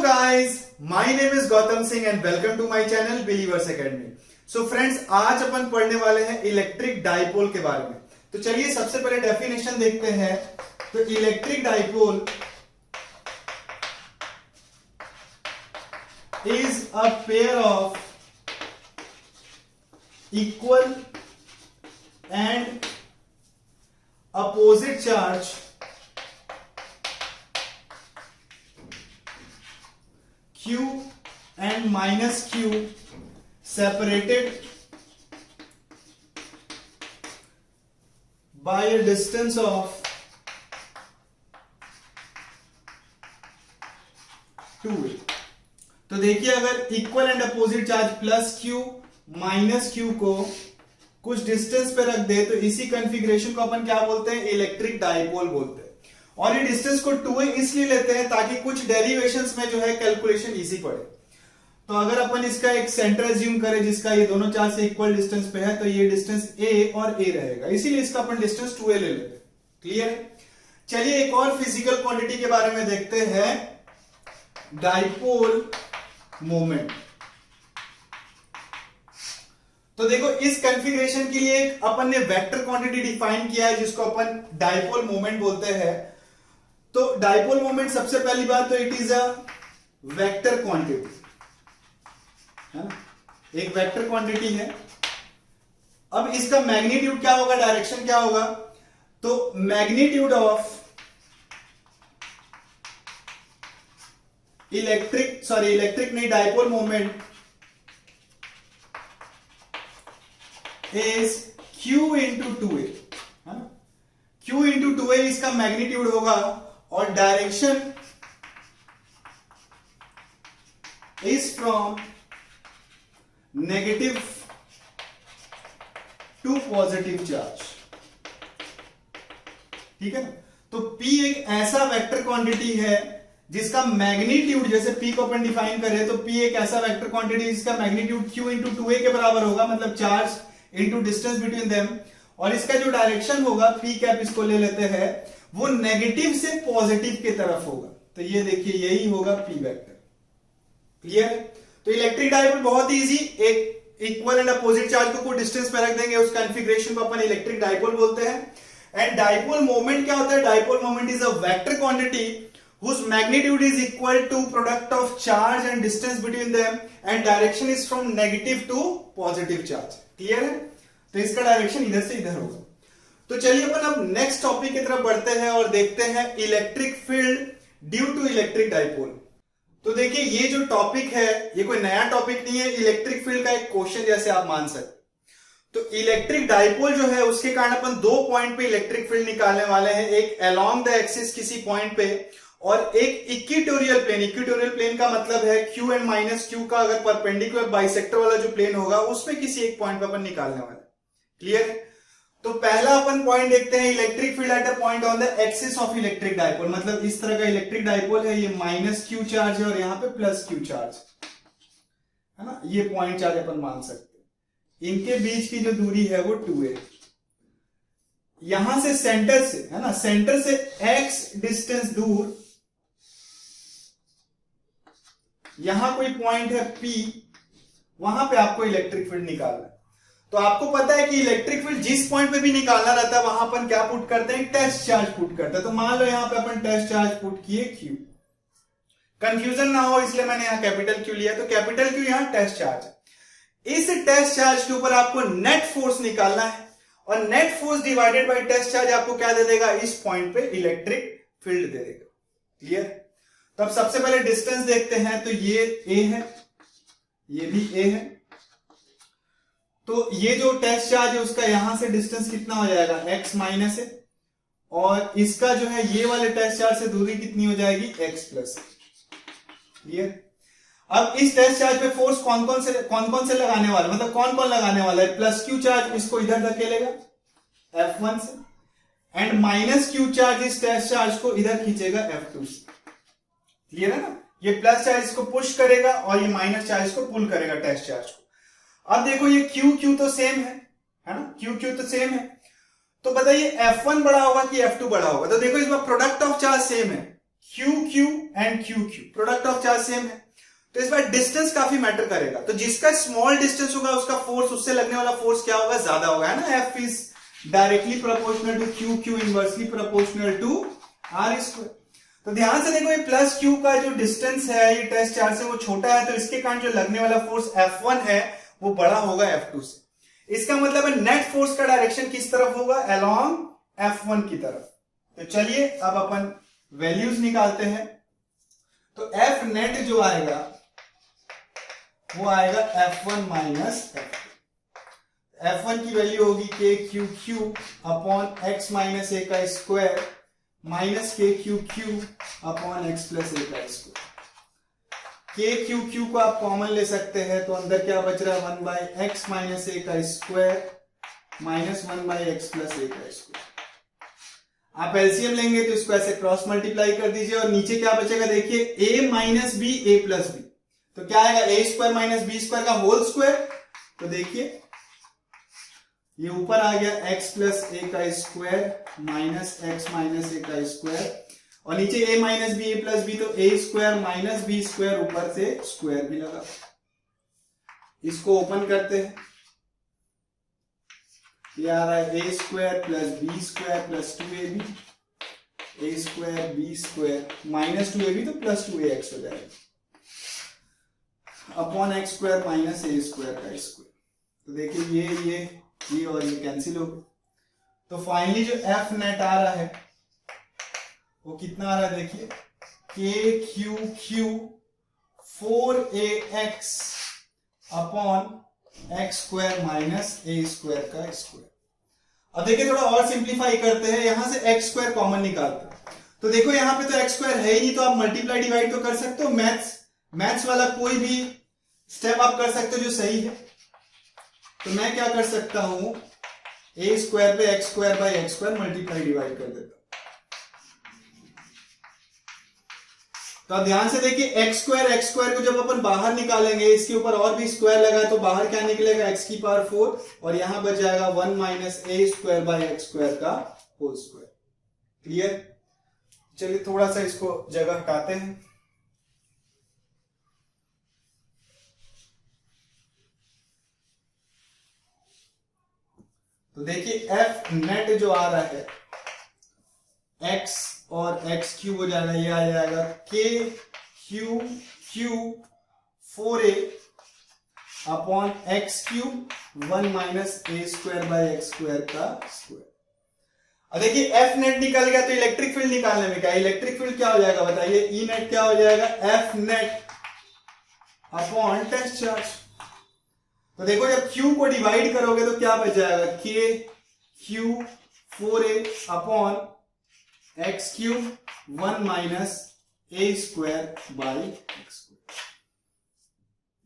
guys, my name is Gautam Singh and welcome to my channel Believers Academy. So friends, आज अपन पढ़ने वाले हैं electric dipole के बारे में। तो चलिए सबसे पहले डेफिनेशन देखते हैं। तो electric dipole is a pair of equal and opposite charge Q and minus Q separated by a distance of 2a। तो देखिए, अगर equal and opposite charge plus Q minus Q को कुछ डिस्टेंस पे रख दे तो इसी कॉन्फ़िगरेशन को अपन क्या बोलते हैं, इलेक्ट्रिक डाइपोल बोलते हैं। और ये डिस्टेंस को 2a इसलिए लेते हैं ताकि कुछ डेरिवेशंस में जो है कैलकुलेशन इजी पड़े। तो अगर अपन इसका एक सेंटर एज्यूम करें जिसका ये दोनों चार्ज से इक्वल डिस्टेंस पे है, तो ये डिस्टेंस a और a रहेगा, इसीलिए इसका अपन डिस्टेंस 2a ले लेते हैं। क्लियर है? चलिए एक और फिजिकल क्वांटिटी के बारे में देखते हैं, डाइपोल मोमेंट। तो देखो, इस कॉन्फ़िगरेशन के लिए एक अपन ने वेक्टर क्वांटिटी डिफाइन किया है जिसको अपन डाइपोल मोमेंट बोलते हैं। तो डाइपोल मोमेंट सबसे पहली बात तो it is a vector quantity, है ना, एक वेक्टर क्वांटिटी है। अब इसका मैग्नीट्यूड क्या होगा, डायरेक्शन क्या होगा, तो मैग्नीट्यूड ऑफ इलेक्ट्रिक नहीं, dipole moment is Q into 2a, है ना, Q इंटू 2a इसका मैग्नीट्यूड होगा और direction is from negative to positive charge. ठीक है ना। तो P एक ऐसा वेक्टर क्वांटिटी है जिसका मैग्नीट्यूड, जैसे P को अपन डिफाइन करें तो P एक ऐसा वेक्टर क्वांटिटी जिसका मैग्नीट्यूड Q इंटू 2a के बराबर होगा, मतलब charge into distance between them. और इसका जो डायरेक्शन होगा, P कैप इसको ले लेते हैं, वो नेगेटिव से पॉजिटिव की तरफ होगा। तो ये देखिए, यही होगा P वेक्टर। क्लियर है? तो इलेक्ट्रिक डाइपोल बहुत इजी, एक इक्वल एंड अपोजिट चार्ज को कोई डिस्टेंस पे रख देंगे, उस कॉन्फ़िगरेशन को अपन इलेक्ट्रिक डाइपोल बोलते हैं। एंड डाइपोल मोमेंट क्या होता है, dipole moment is a vector quantity whose magnitude is equal to product of charge and distance between them and direction is from negative to positive charge। Clear है? तो इसका direction इधर से इधर होगा। तो चलिए अपन अब नेक्स्ट टॉपिक की तरफ बढ़ते हैं और देखते हैं electric field due to electric dipole. तो देखिए, ये जो टॉपिक है ये कोई नया टॉपिक नहीं है, इलेक्ट्रिक फील्ड का एक क्वेश्चन जैसे आप मान सकते। तो इलेक्ट्रिक डाइपोल जो है उसके कारण अपन दो पॉइंट पे इलेक्ट्रिक फील्ड निकालने वाले हैं, एक अलोंग द एक्सिस किसी पॉइंट पे और एक इक्वेटोरियल प्लेन। इक्वेटोरियल प्लेन का मतलब है Q एंड माइनस Q का अगर परपेंडिकुलर बाइसेक्टर वाला जो प्लेन होगा उसमें किसी एक पॉइंट पे अपन निकालने वाले। क्लियर है? तो पहला अपन पॉइंट देखते हैं, electric field at a point on the axis of electric dipole. मतलब इस तरह का इलेक्ट्रिक डाइपोल है, ये माइनस Q चार्ज है और यहां पे प्लस Q चार्ज है ना, ये पॉइंट चार्ज अपन मान सकते हैं। इनके बीच की जो दूरी है वो 2a। यहां से सेंटर से, है ना, सेंटर से x डिस्टेंस दूर यहां कोई पॉइंट है P, वहां पे आपको इलेक्ट्रिक फील्ड निकालना है। तो आपको पता है कि इलेक्ट्रिक फील्ड जिस पॉइंट पे भी निकालना रहता है वहां अपन क्या पुट करते हैं, टेस्ट चार्ज पुट करते हैं। तो मान लो यहां पे अपन टेस्ट चार्ज पुट किए Q। कंफ्यूजन ना हो इसलिए मैंने यहां कैपिटल Q लिया। तो कैपिटल Q यहां टेस्ट चार्ज है। इस टेस्ट चार्ज के ऊपर आपको नेट फोर्स निकालना है और net force divided by test charge आपको क्या दे देगा, इस पॉइंट पे इलेक्ट्रिक फील्ड दे देगा। क्लियर? तो अब सबसे पहले डिस्टेंस देखते हैं। तो ये a है, ये भी a है। तो ये जो टेस्ट चार्ज है उसका यहां से डिस्टेंस कितना हो जाएगा, x माइनस है, और इसका जो है ये वाले टेस्ट चार्ज से दूरी कितनी हो जाएगी, x प्लस। क्लियर? अब इस टेस्ट चार्ज पे फोर्स कौन कौन से लगाने वाला, मतलब कौन कौन लगाने वाला है, प्लस Q चार्ज इसको इधर धकेलेगा F1 से, एंड माइनस Q चार्ज इस टेस्ट चार्ज को इधर खींचेगा F2 से। क्लियर है ना? ये प्लस चार्ज को पुश करेगा और ये माइनस चार्ज को पुल करेगा टेस्ट चार्ज को। अब देखो, ये Q तो सेम है ना, Q तो सेम है। तो बताइए F1 बड़ा होगा कि F2 बड़ा होगा। तो देखो, इस बार प्रोडक्ट ऑफ चार्ज सेम है, Q Q and Q Q, product of charge same है, तो इस बार डिस्टेंस काफी मैटर करेगा। तो जिसका स्मॉल डिस्टेंस होगा उसका फोर्स, उससे लगने वाला फोर्स क्या होगा, ज्यादा होगा, है ना। F is directly proportional to Q, Q inversely proportional to R square. तो ध्यान से देखो, ये प्लस क्यू का जो डिस्टेंस है ये टेस्ट चार्ज से वो छोटा है, तो इसके कारण जो लगने वाला फोर्स F1 है वो बड़ा होगा F2 से। इसका मतलब है नेट फोर्स का डायरेक्शन किस तरफ होगा, अलोंग F1 की तरफ। तो चलिए अब अपन वैल्यूज निकालते हैं। तो F नेट जो आएगा वो आएगा F1 माइनस F2। F1 की वैल्यू होगी K Q Q upon X minus A का square minus K Q Q upon X plus A का स्क्वायर। के क्यू क्यू को आप कॉमन ले सकते हैं, तो अंदर क्या बच रहा है, 1 बाई एक्स माइनस ए का square minus 1 by X plus A का स्क्वायर। आप एलसीएम लेंगे तो इसको ऐसे क्रॉस मल्टीप्लाई कर दीजिए और नीचे क्या बचेगा, देखिए a minus B A plus B, तो क्या आएगा A square minus B square का होल स्क्वायर। तो देखिए ये ऊपर आ गया x प्लस ए का square minus X minus A का स्क्वायर, और नीचे a minus B A plus B, तो A square minus B square, ऊपर से स्क्वायर भी लगा। इसको ओपन करते हैं, ये आ रहा है A square plus B square plus 2ab, A square B square minus 2ab, तो प्लस 2ax हो जाएगा upon X square minus A square का स्क्वायर। तो देखिए ये और ये कैंसिल हो गए। तो फाइनली जो एफ नेट आ रहा है वो कितना आ रहा है, देखिए K Q Q 4ax upon X square minus A square का स्क्वायर। अब देखिए थोड़ा और सिंप्लीफाई करते हैं, यहां से एक्स स्क्वायर कॉमन निकालते हैं। तो देखो यहां पे तो एक्स स्क्वायर है ही नहीं, तो आप मल्टीप्लाई डिवाइड तो कर सकते हो। मैथ्स वाला कोई भी स्टेप आप कर सकते हो जो सही है। तो मैं क्या कर सकता हूं, ए स्क्वायर पे x square by X square multiply divide कर देता हूं। तो आप ध्यान से देखिए एक्स स्क्वायर को जब अपन बाहर निकालेंगे, इसके ऊपर और भी स्क्वायर लगा है, तो बाहर क्या निकलेगा, एक्स की पावर 4, और यहां बच जाएगा 1 minus A square by X square का होल स्क्वायर। क्लियर। चलिए थोड़ा सा इसको जगह हटाते हैं। तो देखिए एफ नेट जो आ रहा है x और x क्यूब हो जाएगा, ये आ जाएगा के Q Q 4a upon x cube 1 minus A square by X square का स्क्वायर। अब देखिए एफ नेट निकल गया, तो इलेक्ट्रिक फील्ड निकालने में क्या, इलेक्ट्रिक फील्ड क्या हो जाएगा बताइए, ई नेट क्या हो जाएगा, F net upon test charge. तो देखो जब Q को डिवाइड करोगे तो क्या बच जाएगा, के Q 4a upon x cube 1 minus A square by X square.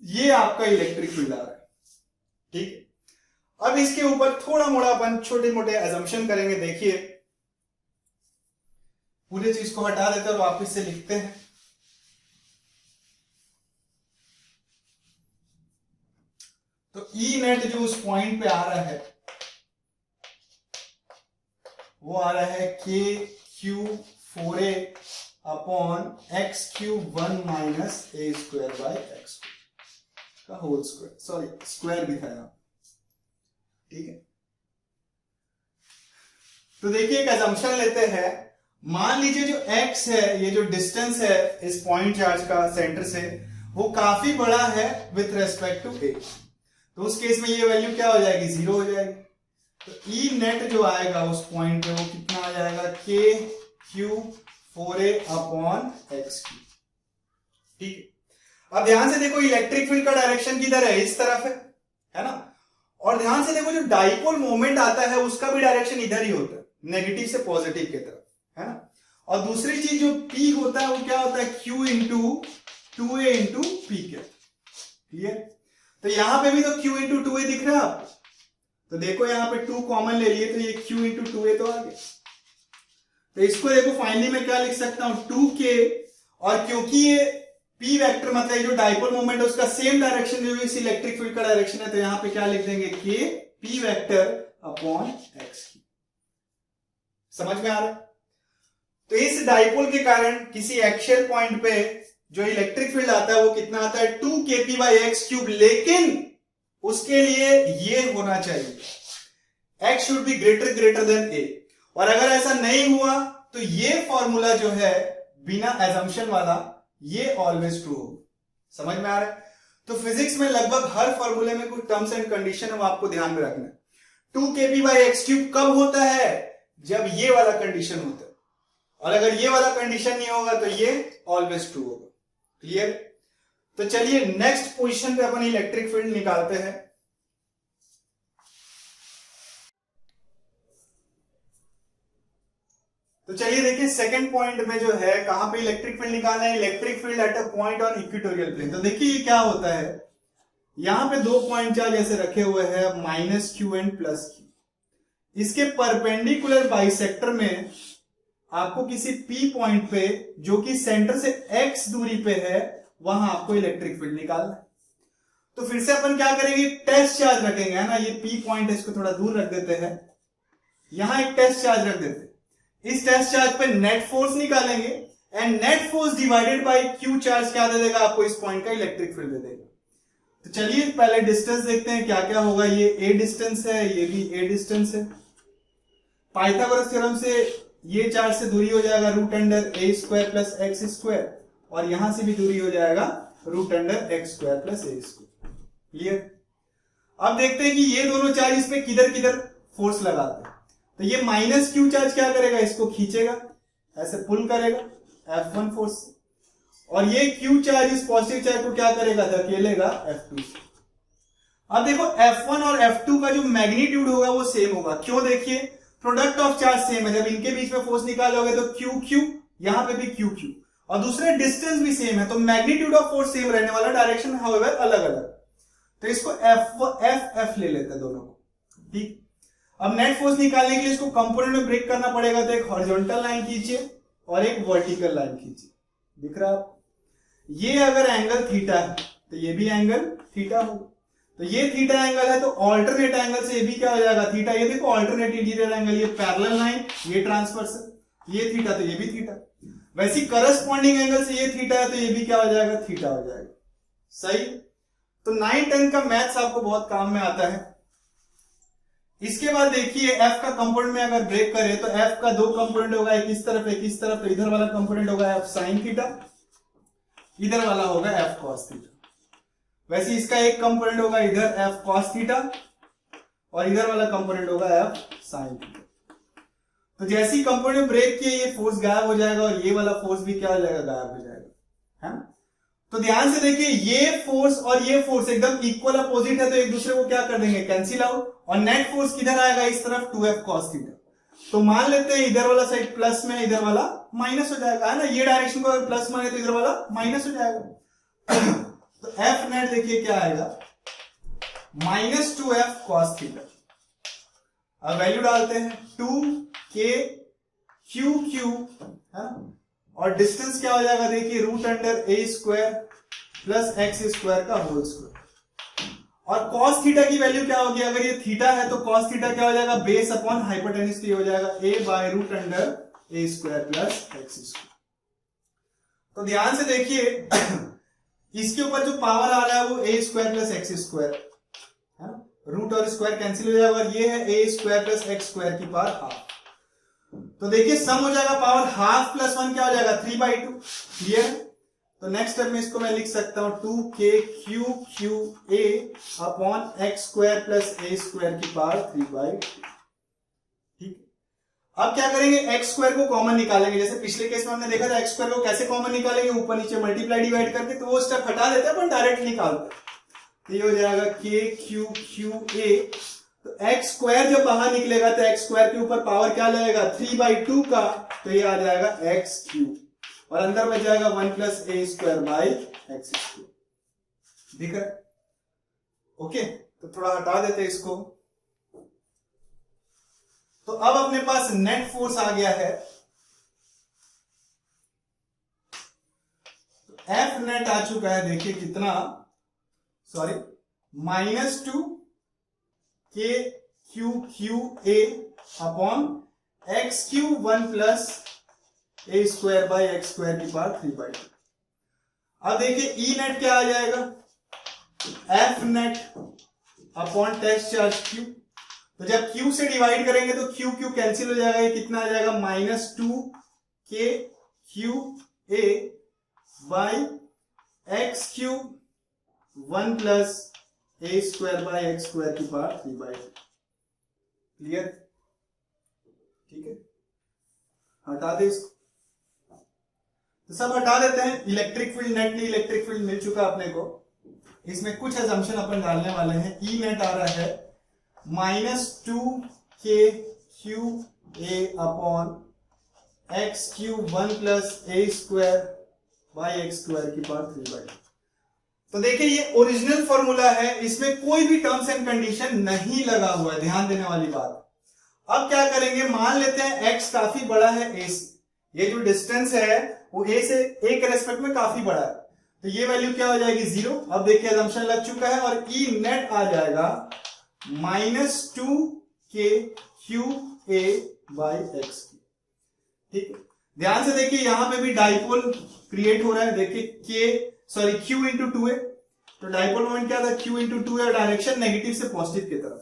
ये आपका इलेक्ट्रिक फील्ड आ रहा है। ठीक है, अब इसके ऊपर थोड़ा मोड़ा अपन छोटे मोटे एजम्पशन करेंगे। देखिए पूरे चीज को हटा देते हैं और वापस से लिखते हैं। तो ई नेट जो उस पॉइंट पे आ रहा है वो आ रहा है के Q 4a upon x cube 1 minus A square by x का होल स्क्वायर, सॉरी स्क्वायर भी था यहां। ठीक है, तो देखिए एक असम्पशन लेते हैं। मान लीजिए जो x है, ये जो डिस्टेंस है इस पॉइंट चार्ज का सेंटर से, वो काफी बड़ा है विथ रेस्पेक्ट टू a। तो उस केस में ये वैल्यू क्या हो जाएगी, 0 हो जाएगी। तो ई नेट जो आएगा उस पॉइंट पे वो कितना आ जाएगा, के Q 4a upon x Q. ठीक है, अब ध्यान से देखो इलेक्ट्रिक फील्ड का डायरेक्शन किधर है, इस तरफ है ना। और ध्यान से देखो जो डाइपोल मोमेंट आता है उसका भी डायरेक्शन इधर ही होता है, नेगेटिव से पॉजिटिव की तरफ, है ना। और दूसरी चीज जो P होता है वो क्या होता है, Q into 2a into P के। क्लियर। तो यहां पे भी तो Q इंटू 2a दिख रहा है आपको, तो देखो यहां पे 2 कॉमन ले लिए तो ये Q इंटू 2a तो आ गया। तो इसको देखो फाइनली मैं क्या लिख सकता हूं, 2k, और क्योंकि ये P वेक्टर मतलब जो डाइपोल मोमेंट है उसका सेम डायरेक्शन जो इस इलेक्ट्रिक फील्ड का डायरेक्शन है, तो यहां पे क्या लिख देंगे, k P vector upon x। समझ में आ रहा है। तो इस डाइपोल के कारण किसी एक्शियल पॉइंट पे जो इलेक्ट्रिक फील्ड आता है वो कितना आता है 2 kp/x³, लेकिन उसके लिए ये होना चाहिए x should be greater than a। और अगर ऐसा नहीं हुआ तो ये फॉर्मूला जो है बिना एजम्पशन वाला ये ऑलवेज ट्रू हो। समझ में आ रहा है? तो फिजिक्स में लगभग हर फॉर्मूले में कुछ टर्म्स एंड कंडीशन है, वो आपको ध्यान में रखना है। 2 kp/x³ कब होता है? जब ये वाला कंडीशन होता है, और अगर ये वाला कंडीशन नहीं होगा तो ये ऑलवेज ट्रू होगा। क्लियर? तो चलिए नेक्स्ट पोजीशन पे अपन इलेक्ट्रिक फील्ड निकालते हैं। तो चलिए देखिए सेकंड पॉइंट में जो है कहां पे इलेक्ट्रिक फील्ड निकालना है, electric field at a point on equatorial plane. तो देखिए ये क्या होता है, यहां पे 2 पॉइंट चार्ज ऐसे रखे हुए हैं -q एंड +q। इसके परपेंडिकुलर बाइसेक्टर में आपको किसी P पॉइंट पे जो कि सेंटर से x दूरी पे है वहां आपको इलेक्ट्रिक फील्ड निकालना है। तो फिर से अपन क्या करेंगे, टेस्ट चार्ज रखेंगे, है ना। ये P पॉइंट है, इसको थोड़ा दूर रख देते हैं, यहां एक टेस्ट चार्ज रख देते हैं। इस टेस्ट चार्ज पे नेट फोर्स निकालेंगे and net force divided bye Q charge क्या दे देगा आपको, इस पॉइंट का इलेक्ट्रिक फील्ड दे देगा। तो चलिए पहले डिस्टेंस देखते हैं क्या क्या होगा। ये a डिस्टेंस है, ये भी a डिस्टेंस है। पाइथागोरस थ्योरम से ये चार्ज से दूरी हो जाएगा √a² + x², और यहां से भी दूरी हो जाएगा √x² + a²। क्लियर? अब देखते हैं कि ये दोनों चार्ज इस पे किधर किधर फोर्स लगाते हैं। तो ये -q चार्ज क्या करेगा, इसको खींचेगा, ऐसे पुल करेगा F1 फोर्स से, और ये q चार्ज इस पॉजिटिव चार्ज को क्या करेगा, धकेलेगा F2 से। अब देखो F1 और F2 का जो मैग्नीट्यूड होगा वो सेम होगा। क्यों? देखिए प्रोडक्ट ऑफ चार्ज सेम है, जब इनके बीच में फोर्स निकालोगे तो QQ, यहां पे भी QQ, और दूसरे डिस्टेंस भी सेम है, तो मैग्नीट्यूड ऑफ फोर्स सेम रहने वाला, डायरेक्शन हाउएवर अलग अलग। तो इसको F ले लेते हैं दोनों को। ठीक, अब नेट फोर्स निकालने के लिए इसको कंपोनेंट में ब्रेक करना पड़ेगा। तो एक हॉरिजॉन्टल लाइन खींचिए और एक वर्टिकल लाइन खींचिए, दिख रहा है आपको? ये अगर एंगल थीटा है तो ये भी एंगल थीटा होगा। तो ये थीटा एंगल है, तो ऑल्टरनेट एंगल से ये भी क्या हो जाएगा, थीटा। ये देखो ऑल्टरनेट इंटीरियर एंगल, ये पैरेलल लाइन, ये ट्रांसवर्सल, ये थीटा तो ये भी थीटा। वैसे करस्पॉन्डिंग एंगल से ये थीटा है तो ये भी क्या हो जाएगा, थीटा हो जाएगा। सही? तो 9-10 का मैथ्स आपको बहुत काम में आता है। इसके बाद देखिए F का कंपोनेंट में अगर ब्रेक करें तो F का 2 कंपोनेंट होगा, एक इस तरफ एक इस तरफ। तो इधर वाला कंपोनेंट होगा F sin थीटा, इधर वाला होगा F cos थीटा। वैसे इसका एक कंपोनेंट होगा इधर F cos थीटा, और इधर वाला कंपोनेंट होगा F sin थीटा। तो जैसे ही कंपोनेंट ब्रेक किए ये फोर्स गायब हो जाएगा, और ये वाला फोर्स भी क्या हो जाएगा, गायब हो जाएगा, है ना। तो ध्यान से देखिए ये फोर्स और ये फोर्स एकदम इक्वल अपोजिट है, तो एक दूसरे को क्या कर देंगे, कैंसिल आउट। और नेट फोर्स किधर आएगा, इस तरफ 2F cos थीटा। तो मान लेते हैं इधर वाला साइड प्लस में, इधर वाला माइनस हो जाएगा, है ना। ये डायरेक्शन को अगर प्लस माने तो इधर वाला माइनस हो जाएगा। तो F नेट देखिए क्या आएगा, -2F cos थीटा। अब वैल्यू डालते हैं 2kQQ, है ना, और डिस्टेंस क्या हो जाएगा, देखिए √a² + x² का होल स्क्वायर। और cos थीटा की वैल्यू क्या होगी, अगर ये थीटा है तो cos थीटा क्या हो जाएगा, बेस अपॉन हाइपोटेन्यूज, तो ये हो जाएगा a/√a² + x²। तो ध्यान से देखिए इसके ऊपर जो पावर आ रहा है वो a² + x², है ना। रूट और स्क्वायर कैंसिल हो जाएगा, और ये है a² + x² की पावर हाफ। तो देखिए सम हो जाएगा, पावर हाफ + 1 क्या हो जाएगा, 3/2। क्लियर? तो नेक्स्ट स्टेप में इसको मैं लिख सकता हूं 2kQQA अपॉन x² + a² की पावर 3/2। ठीक, अब क्या करेंगे, x² को कॉमन निकालेंगे। जैसे पिछले केस में हमने देखा था x² को कैसे कॉमन निकालेंगे, ऊपर नीचे मल्टीप्लाई डिवाइड करके। तो वो स्टेप हटा देते हैं, अपन डायरेक्ट निकालते हैं। तो ये हो जाएगा kQQA। तो x² जब बाहर निकलेगा तो x² के ऊपर पावर क्या लगेगा, 3/2 का, तो ये आ जाएगा x3, और अंदर बच जाएगा 1 + a²/x²। दिख रहा है? ओके, तो थोड़ा हटा देते हैं इसको। तो अब अपने पास नेट फोर्स आ गया है, F नेट आ चुका है। देखिए कितना, sorry, -2kQQA upon x³ 1 + A square by X square की पावर 3/2। अब देखिए ई नेट क्या आ जाएगा, F net upon test charge Q. तो जब क्यू से डिवाइड करेंगे तो क्यू क्यू कैंसिल हो जाएगा, ये कितना आ जाएगा -2k Q A by x cube 1 plus A square by X square की पावर 3/2। क्लियर? ठीक है, हटा दे इसको। तो सब हटा देते हैं। Electric field, neatly electric field मिल चुका अपने को। इसमें कुछ असम्पशन अपन डालने वाले हैं। ई नेट आ रहा है -2k Q A upon x cube 1 plus A square by X square की पावर 3/2। तो देखिए ये ओरिजिनल फॉर्मूला है, इसमें कोई भी टर्म्स एंड कंडीशन नहीं लगा हुआ है, ध्यान देने वाली बात। अब क्या करेंगे, मान लेते हैं x काफी बड़ा है a से, ये जो डिस्टेंस है वो a से a के रेस्पेक्ट में काफी बड़ा है, तो ये वैल्यू क्या हो जाएगी 0। अब देखिए असम्पशन लग चुका है और ई नेट आ जाएगा -2k Q A by x. ठीक है, ध्यान से देखिए यहां पे भी डाइपोल क्रिएट हो रहा है। देखिए Q इंटू 2a, तो डाइपोल मोमेंट क्या था Q into 2a, direction negative से पॉजिटिव की तरफ।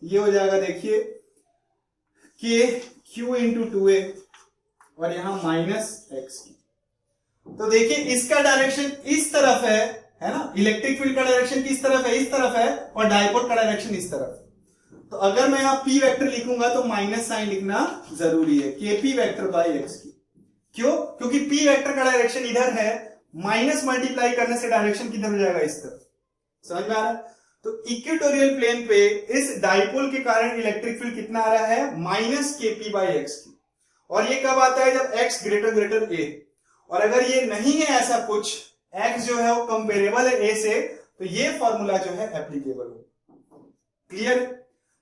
ये हो जाएगा देखिए k Q इंटू 2a और यहां -x। तो देखिए इसका डायरेक्शन इस तरफ है ना, इलेक्ट्रिक फील्ड का डायरेक्शन किस तरफ है, इस तरफ है, और डाइपोल का डायरेक्शन इस तरफ। तो अगर मैं यहां p वेक्टर लिखूंगा तो माइनस साइन लिखना जरूरी है, kp वेक्टर बाई x की। क्यों? क्योंकि p वेक्टर का डायरेक्शन इधर है, माइनस मल्टीप्लाई करने से डायरेक्शन किधर हो जाएगा, इस तरफ। समझ में आ रहा है? तो इक्वेटोरियल प्लेन पे इस डाइपोल के कारण इलेक्ट्रिक फील्ड कितना आ रहा है, -kp बाई एक्स की। और ये कब आता है, जब x ग्रेटर a। और अगर ये नहीं है ऐसा कुछ, x जो है वो कंपेरेबल है a से, तो ये फॉर्मूला जो है एप्लीकेबल हो। क्लियर?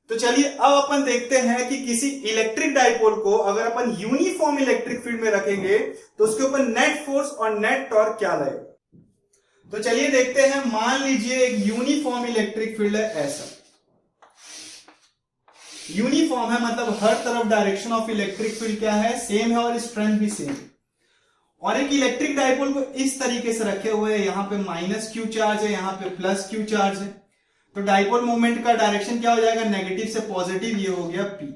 तो चलिए अब अपन देखते हैं कि किसी इलेक्ट्रिक डाइपोल को अगर अपन यूनिफॉर्म इलेक्ट्रिक फील्ड में रखेंगे तो उसके ऊपर नेट फोर्स और नेट टॉर्क क्या लगेगा। तो चलिए देखते हैं। मान लीजिए एक यूनिफॉर्म इलेक्ट्रिक फील्ड है, ऐसा यूनिफॉर्म है, मतलब हर तरफ डायरेक्शन ऑफ इलेक्ट्रिक फील्ड क्या है, सेम है, और स्ट्रेंथ भी सेम। और एक इलेक्ट्रिक डाइपोल को इस तरीके से रखे हुए हैं, यहां पे -q चार्ज है, यहां पे +q चार्ज है। तो डाइपोल मोमेंट का डायरेक्शन क्या हो जाएगा, नेगेटिव से पॉजिटिव, ये हो गया p।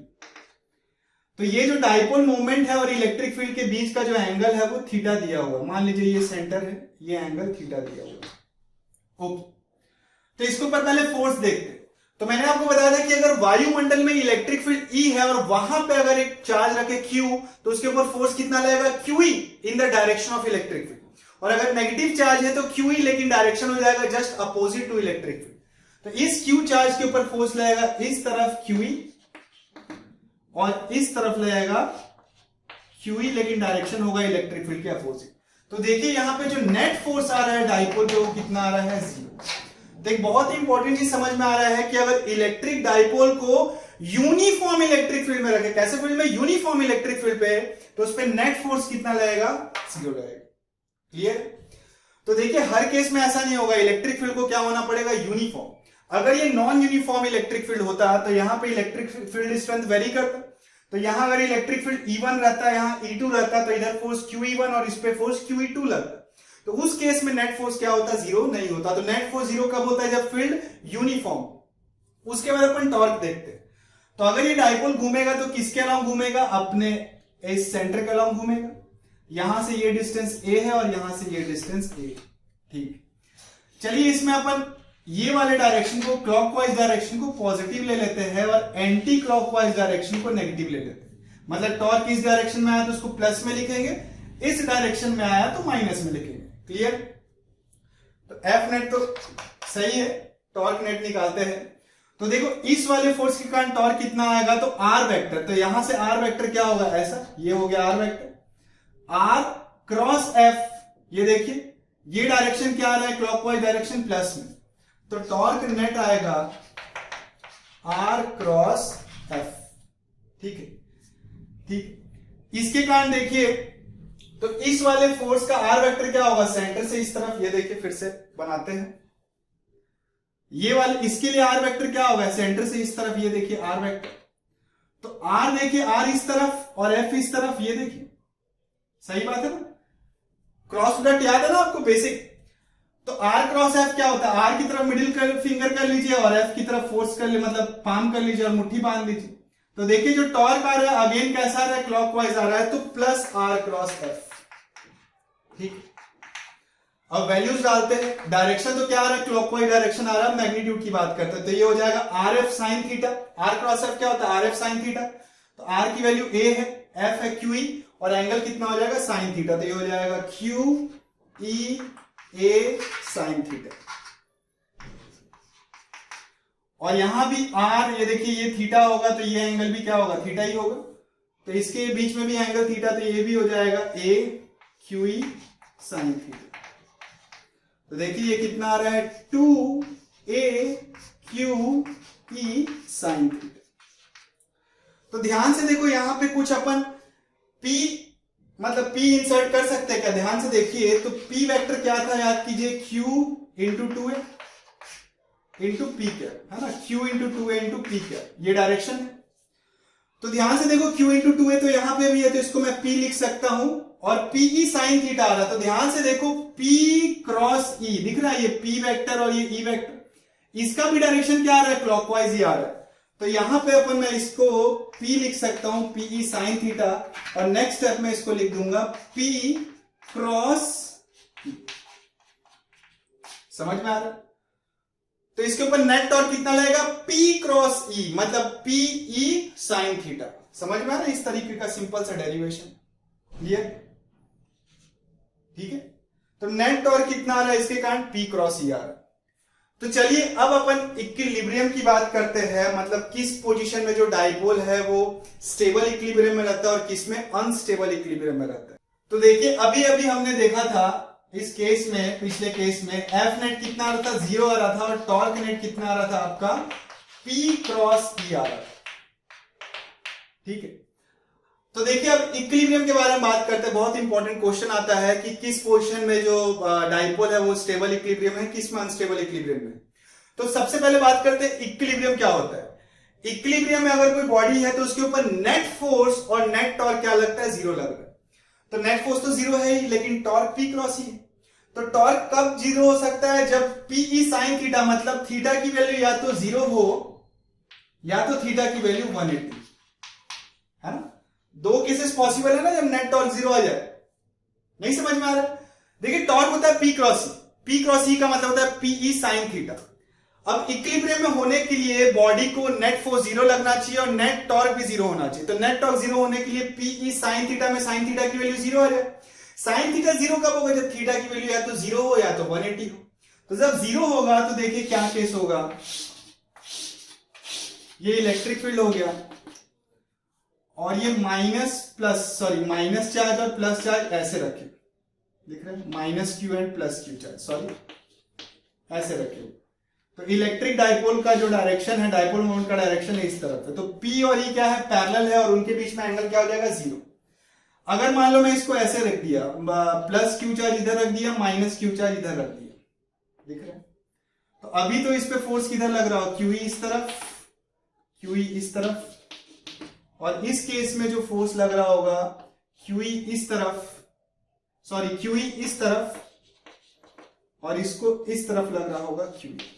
तो ये जो डाइपोल मोमेंट है और इलेक्ट्रिक फील्ड के बीच का जो एंगल है वो थीटा दिया हुआ है। मान लीजिए ये सेंटर है, ये एंगल थीटा दिया हुआ है। ओके, तो इसके ऊपर पहले फोर्स देखते हैं। तो मैंने आपको बताया था कि अगर वायुमंडल में इलेक्ट्रिक फील्ड E है और वहां पे अगर एक चार्ज रखे Q, तो उसके ऊपर फोर्स कितना लगेगा, QE in the direction of electric field. और अगर नेगेटिव चार्ज है तो QE, लेकिन डायरेक्शन हो जाएगा just opposite to electric field. तो इस Q चार्ज के ऊपर फोर्स लगेगा इस तरफ QE और इस तरफ लगेगा QE, लेकिन डायरेक्शन होगा इलेक्ट्रिक फील्ड के अपोजिट। तो देखिए यहां पे जो नेट फोर्स आ रहा है डाइपोल पे, वो कितना आ रहा है, 0। तो एक बहुत इंपॉर्टेंट चीज समझ में आ रहा है कि अगर इलेक्ट्रिक डाइपोल को यूनिफॉर्म इलेक्ट्रिक फील्ड में रखे, कैसे फील्ड में, यूनिफॉर्म इलेक्ट्रिक फील्ड पे, तो उस पर नेट फोर्स कितना लगेगा, 0 लगेगा। क्लियर? तो देखिए हर केस में ऐसा नहीं होगा, इलेक्ट्रिक फील्ड को क्या होना पड़ेगा, यूनिफॉर्म। अगर ये नॉन यूनिफॉर्म इलेक्ट्रिक फील्ड होता तो यहां पे इलेक्ट्रिक फील्ड स्ट्रेंथ वेरी करता। तो यहां अगर इलेक्ट्रिक फील्ड E1 रहता, यहां E2 रहता, तो इधर फोर्स QE1 और इस पे फोर्स QE2 लगता। तो उस केस में नेट फोर्स क्या होता, 0 नहीं होता। तो नेट फोर्स 0 कब होता है, जब फील्ड यूनिफॉर्म। उसके बाद अपन टॉर्क देखते हैं। तो अगर ये डाइपोल घूमेगा तो किसके अलाउंग घूमेगा, अपने इस सेंटर के अलाउंग घूमेगा। यहां से ये डिस्टेंस a है और यहां से ये डिस्टेंस a। ठीक, चलिए इसमें अपन ये वाले डायरेक्शन को, क्लॉकवाइज डायरेक्शन को पॉजिटिव ले लेते हैं और एंटी क्लॉकवाइज डायरेक्शन को नेगेटिव ले लेते हैं। मतलब टॉर्क इस डायरेक्शन में आया तो उसको प्लस में लिखेंगे, इस डायरेक्शन में आया तो माइनस में लिखेंगे। क्लियर? तो एफ नेट तो सही है, टॉर्क नेट निकालते हैं। तो देखो इस वाले फोर्स के कारण टॉर्क कितना आएगा, तो आर वेक्टर। तो यहां से आर वेक्टर क्या होगा, ऐसा, ये हो गया R vector, R cross F. ये देखिए ये डायरेक्शन क्या आ रहा है, क्लॉकवाइज डायरेक्शन, प्लस में। तो टॉर्क नेट आएगा आर क्रॉस एफ। ठीक है, ठीक। इसके कारण देखिए तो इस वाले फोर्स का आर वेक्टर क्या होगा, सेंटर से इस तरफ। ये देखिए फिर से बनाते हैं, ये वाले, इसके लिए आर वेक्टर क्या होगा, सेंटर से इस तरफ। ये देखिए आर वेक्टर, तो आर देखिए, आर इस तरफ और एफ इस तरफ। ये देखिए सही बात है ना? क्रॉस प्रोडक्ट याद है ना आपको बेसिक? तो आर क्रॉस एफ क्या होता है? आर की तरफ मिडिल फिंगर कर लीजिए और एफ की तरफ फोर्स कर लीजिए, मतलब पाम कर लीजिए और मुट्ठी बांध लीजिए। तो देखिए जो टॉर्क आ रहा है अगेन कैसा आ रहा है? क्लॉकवाइज आ रहा है, तो प्लस आर क्रॉस एफ। ठीक, अब वैल्यूज डालते हैं। डायरेक्शन तो क्या आ रहा है? क्लॉकवाइज डायरेक्शन आ रहा है। मैग्नीट्यूड की बात करते हैं तो ये हो जाएगा R F sine theta. R cross F क्या होता है? R F sine theta. तो आर की वैल्यू ए है, एफ है क्यू ई, और एंगल कितना हो जाएगा? Sign theta. तो ये हो जाएगा क्यू ई ए साइन थीटा। और यहां भी आर, ये देखिए ये थीटा होगा तो ये एंगल भी क्या होगा? थीटा ही होगा। तो इसके बीच में भी एंगल थीटा, तो ये भी हो जाएगा ए क्यू ई साइन थीटा। तो देखिए ये कितना आ रहा है? 2a Q E sign theta. तो ध्यान से देखो यहां पे कुछ अपन p मतलब p इंसर्ट कर सकते हैं क्या? ध्यान से देखिए तो p वेक्टर क्या था याद कीजिए? q into 2a into P क्या है ना? q into 2a into P क्या, ये डायरेक्शन है। तो ध्यान से देखो q इंटू 2a तो यहां पे भी है, तो इसको मैं p लिख सकता हूं, और p ई साइन थीटा आ रहा है। तो ध्यान से देखो p क्रॉस e दिख रहा है, ये p वेक्टर और ये e वेक्टर, इसका भी डायरेक्शन क्या आ रहा है? क्लॉकवाइज ही आ रहा है। तो यहां पे अपन मैं इसको p लिख सकता हूं, p ई साइन थीटा, और नेक्स्ट स्टेप में इसको लिख दूंगा p क्रॉस e। समझ में आ रहा है? तो इसके ऊपर नेट टॉर्क कितना लगेगा? p क्रॉस e, मतलब p ई साइन थीटा। समझ में आ रहा है? इस तरीके का सिंपल सा डेरिवेशन, क्लियर? ठीक है, तो नेट टॉर्क कितना आ रहा है इसके कारण? p क्रॉस e आ रहा है। तो चलिए अब अपन इक्विलिब्रियम की बात करते हैं, मतलब किस पोजीशन में जो डाइपोल है वो स्टेबल इक्विलिब्रियम में रहता है और किस में अनस्टेबल इक्विलिब्रियम में रहता है। तो देखिए अभी अभी हमने देखा था इस केस में, पिछले केस में एफ नेट कितना आ रहा था? 0 आ रहा था, और टॉर्क नेट कितना आ रहा था आपका? p क्रॉस e आ रहा था। ठीक है, तो देखिए अब इक्विलिब्रियम के बारे में बात करते हैं। बहुत इंपॉर्टेंट क्वेश्चन आता है कि किस पोजीशन में जो डाइपोल है वो स्टेबल इक्विलिब्रियम है, किस में अनस्टेबल इक्विलिब्रियम है। तो सबसे पहले बात करते हैं इक्विलिब्रियम क्या होता है। इक्विलिब्रियम में अगर कोई बॉडी है तो उसके ऊपर नेट फोर्स और नेट टॉर्क क्या लगता है? 0 लग रहा है। तो नेट फोर्स तो 0 है ही, लेकिन टॉर्क p क्रॉस e। तो टॉर्क कब 0 हो सकता है? जब p ई साइन थीटा, मतलब थीटा की वैल्यू या तो 0 हो या तो थीटा की वैल्यू 180, है ना? दो केसेस पॉसिबल है ना जब नेट टॉर्क 0 आ जाए। नहीं समझ में आ रहा है? देखिए टॉर्क होता है p cross e, p cross e का मतलब होता है p ई साइन थीटा। अब इक्विलिब्रियम में होने के लिए बॉडी को नेट फोर्स 0 लगना चाहिए और नेट टॉर्क भी 0 होना चाहिए। तो नेट टॉर्क 0 होने के लिए p ई साइन थीटा में साइन थीटा की वैल्यू 0 आ जाए। साइन थीटा 0 कब होगा? जब थीटा की वैल्यू या तो 0 हो या तो 180 हो। तो जब 0 होगा तो देखिए क्या केस होगा, ये इलेक्ट्रिक फील्ड हो गया और ये माइनस चार्ज और प्लस चार्ज ऐसे रखे, दिख रहे हैं? Minus Q and plus Q charge, sorry ऐसे रखे। तो इलेक्ट्रिक डाइपोल का जो डायरेक्शन है, डाइपोल मोमेंट का डायरेक्शन है इस तरफ है। तो P और E क्या है? पैरेलल है, और उनके बीच में एंगल क्या हो जाएगा? 0। अगर मान लो मैं इसको ऐसे रख दिया, प्लस क्यू चार्ज इधर रख दिया, माइनस क्यू चार्ज इधर रख दिया, दिख रहा है? तो अभी तो इस पे फोर्स किधर लग रहा हो? क्यू ई इस तरफ, क्यू ई इस तरफ, और इस केस में जो फोर्स लग रहा होगा क्यू ई इस तरफ, सॉरी क्यू ई इस तरफ, और इसको इस तरफ लग रहा होगा क्यू ई।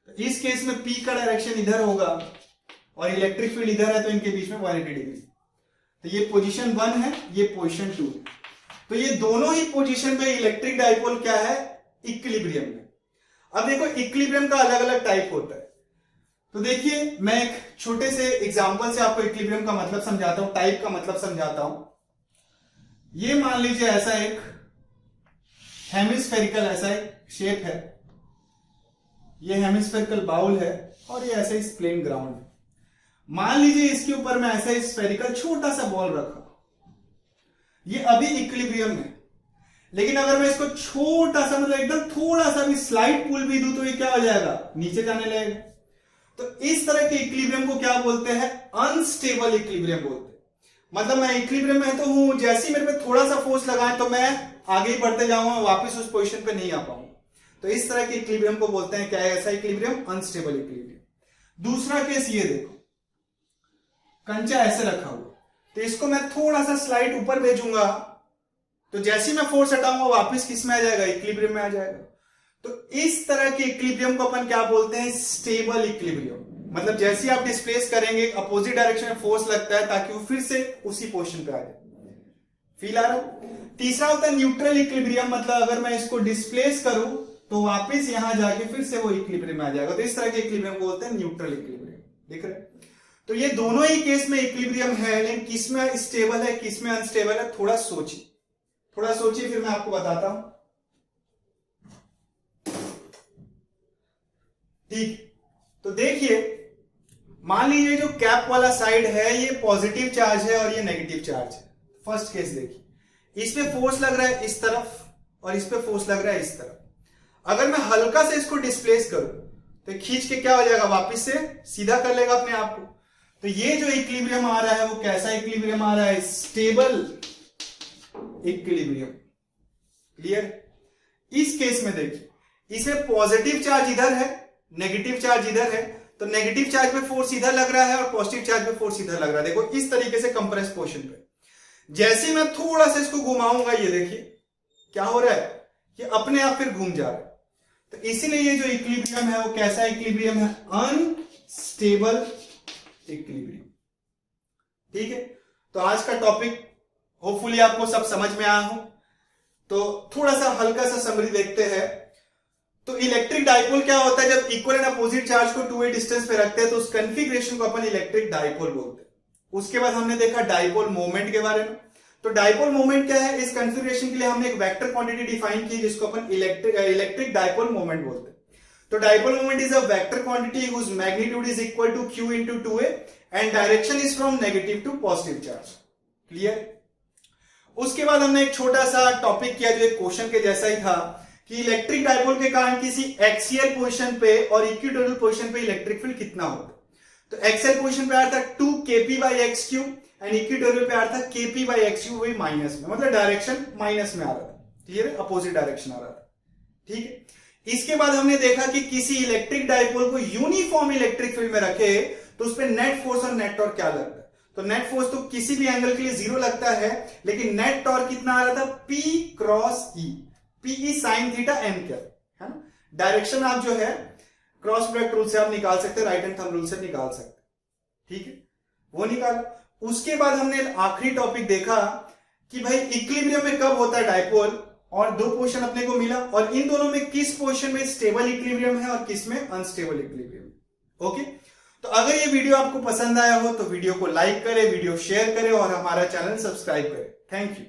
तो इस केस में P का डायरेक्शन इधर होगा और इलेक्ट्रिक फील्ड इधर है, तो इनके बीच में 180 डिग्री। तो ये पोजीशन 1 है, ये पोजीशन 2 है। तो ये दोनों ही पोजीशन पे इलेक्ट्रिक डाइपोल क्या है? इक्विलिब्रियम में। अब देखो इक्विलिब्रियम का अलग अलग टाइप होता है। तो देखिए मैं एक छोटे से एग्जांपल से आपको इक्विलिब्रियम का मतलब समझाता हूं, टाइप का मतलब समझाता हूं। ये मान लीजिए ऐसा एक हेमिस्फेरिकल ऐसा एक शेप है, ये हेमिस्फेरिकल बाउल है, और ये ऐसा ही प्लेन ग्राउंड है। मान लीजिए इसके ऊपर मैं ऐसा स्फेरिकल छोटा सा बॉल रखा, ये अभी इक्विलिब्रियम है, लेकिन अगर मैं इसको छोटा सा मतलब एकदम थोड़ा सा भी स्लाइड पुल भी दूं तो ये क्या हो जाएगा? नीचे जाने लगेगा। तो इस तरह के इक्विलिब्रियम को क्या बोलते हैं? अनस्टेबल इक्विलिब्रियम बोलते हैं। मतलब मैं इक्विलिब्रियम में तो हूं, जैसे ही मेरे पे थोड़ा सा फोर्स लगाए तो मैं आगे ही बढ़ते जाऊंगा, वापस उस पोजीशन पे नहीं आ पाऊंगा। तो इस तरह के इक्विलिब्रियम को बोलते हैं क्या है? ऐसा इक्विलिब्रियम अनस्टेबल इक्विलिब्रियम। दूसरा केस ये देखो, कंचा ऐसे रखा हुआ, तो इसको मैं थोड़ा सा स्लाइड ऊपर भेजूंगा, तो जैसे ही मैं फोर्स हटाऊंगा वापस किस में आ जाएगा, इक्विलिब्रियम में आ जाएगा। तो इस तरह के इक्विलिब्रियम को अपन क्या बोलते हैं, स्टेबल इक्विलिब्रियम। मतलब जैसे ही आप डिस्प्लेस करेंगे अपोजिट डायरेक्शन में फोर्स लगता है ताकि वो फिर से उसी पोजीशन पे आ जाए। फील आ रहा है। तीसरा होता है न्यूट्रल इक्विलिब्रियम, मतलब अगर मैं इसको डिस्प्लेस करूं तो वापस यहां जाके फिर से वो इक्विलिब्रियम में आ जाएगा। तो इस तरह के इक्विलिब्रियम को बोलते हैं न्यूट्रल इक्विलिब्रियम। देख रहे हैं? तो ये दोनों ही केस में इक्विलिब्रियम है, लेकिन किस में स्टेबल है किस में अनस्टेबल है, थोड़ा सोचिए फिर मैं आपको बताता हूं। ठीक, तो देखिए मान लीजिए जो कैप वाला साइड है ये पॉजिटिव चार्ज है और ये नेगेटिव चार्ज है। फर्स्ट केस देखिए, इस पे फोर्स लग रहा है इस तरफ और इस पे फोर्स लग रहा है इस तरफ। अगर मैं हल्का से इसको डिस्प्लेस करूं तो खींच के क्या हो जाएगा, वापस से सीधा कर लेगा अपने आप को। तो ये जो इक्विलिब्रियम आ रहा है वो कैसा इक्विलिब्रियम आ रहा है, स्टेबल इक्विलिब्रियम। क्लियर? इस केस में देखिए, इसमें पॉजिटिव चार्ज इधर है, नेगेटिव चार्ज इधर है, तो नेगेटिव चार्ज पे फोर्स इधर लग रहा है और पॉजिटिव चार्ज पे फोर्स इधर लग रहा है। देखो इस तरीके से कंप्रेस पोर्शन पे जैसे मैं थोड़ा सा इसको घुमाऊंगा, ये देखिए क्या हो रहा है, ये अपने आप फिर घूम जा रहा है। तो इसीलिए ये जो इक्विलिब्रियम है वो कैसा इक्विलिब्रियम है, अनस्टेबल इक्विलिब्रियम। ठीक है, तो आज का टॉपिक होपफुली आपको सब समझ में आया हो। तो थोड़ा सा हल्का सा समरी देखते हैं। तो इलेक्ट्रिक डाइपोल क्या होता है, जब इक्वल एंड अपोजिट चार्ज को 2a डिस्टेंस पे रखते हैं तो उस कॉन्फ़िगरेशन को अपन इलेक्ट्रिक डाइपोल बोलते हैं। उसके बाद हमने देखा डाइपोल मोमेंट के बारे में। तो डाइपोल मोमेंट क्या है, इस कॉन्फ़िगरेशन के लिए हमने एक वेक्टर क्वांटिटी डिफाइन की जिसको अपन इलेक्ट्रिक डाइपोल मोमेंट बोलते हैं। तो dipole moment is a vector quantity whose magnitude is equal to q into 2a and direction is from negative to positive charge. Clear? उसके बाद हमने एक छोटा सा टॉपिक किया जो एक क्वेश्चन के जैसा ही था कि इलेक्ट्रिक डाइपोल के कारण किसी एक्सियल पोजीशन पे और इक्वेटोरियल पोजीशन पे इलेक्ट्रिक फील्ड कितना होता है। तो एक्सियल पोजीशन पे आ रहा था 2 kp/x³ एंड इक्वेटोरियल पे आ रहा था kp/x³ वही माइनस में, मतलब डायरेक्शन माइनस में आ रहा था। क्लियर है? अपोजिट डायरेक्शन आ रहा था। ठीक है, इसके बाद हमने देखा कि किसी इलेक्ट्रिक डाइपोल को यूनिफॉर्म इलेक्ट्रिक फील्ड में रखे तो उस पर नेट फोर्स और नेट टॉर्क क्या लगता है। तो नेट फोर्स तो किसी भी एंगल के लिए 0 लगता है, लेकिन नेट टॉर्क कितना आ रहा था, P cross E, PE sin theta m cap, है ना। डायरेक्शन आप जो है क्रॉस प्रोडक्ट रूल से आप निकाल सकते हैं, राइट हैंड थंब रूल से निकाल सकते हैं। ठीक है, वो निकाल। उसके बाद हमने आखिरी टॉपिक देखा कि भाई इक्विलिब्रियम में कब होता है डाइपोल, और दो पोजीशन अपने को मिला और इन दोनों में किस पोजीशन में स्टेबल इक्विलिब्रियम है और किस में अनस्टेबल इक्विलिब्रियम। ओके, तो अगर ये वीडियो आपको पसंद आया हो तो वीडियो को लाइक करें, वीडियो शेयर करें और हमारा चैनल सब्सक्राइब करें। Thank you.